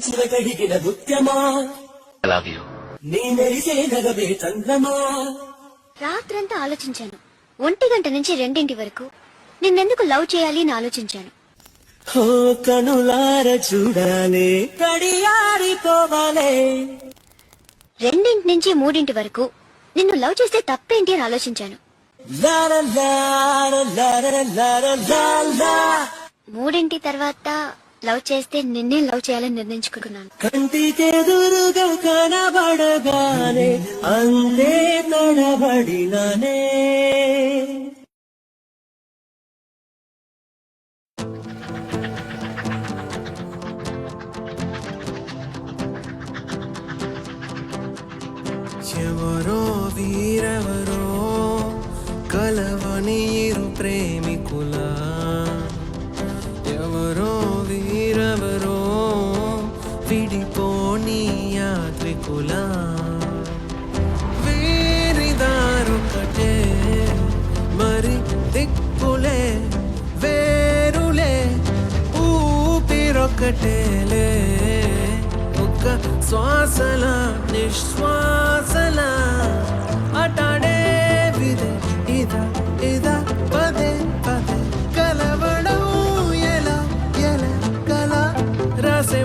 చిరకడిగిన ముత్యమా నీ మెరిసే నగవే చంద్రమా. రాత్రంతా ఆలోచించాను. 1 గంట నుంచి 2 వరకు నిన్నెందుకు లవ్ చేయాలి అని ఆలోచించాను. ఓ కనులార చూడాలే కడియారిపోవాలే. 2 నుంచి 3 వరకు నిన్ను లవ్ చేస్తే తప్పేంటి అని ఆలోచించాను. 3 తర్వాత లవ్ చేస్తే నిన్నే లవ్ చేయాలని నిర్ణయించుకున్నాను. కంటికెదురుగా కనబడగానే అంతే తడబడిననే. ఎవరో వీరెవరో కలవని ఇరు ప్రేమికుల, ఎవరో వీరెవరో విడిపోని యాత్రికుల. వీరిదారొకటే మరి దిక్కులే వేరులే, ఊపిరొకటేలే. ఒక్క శ్వాసల నిశ్వాసల అటాడే విదే ఇదా ఇదా పదే పదే కలవడం ఎలా ఎలా కల రాసే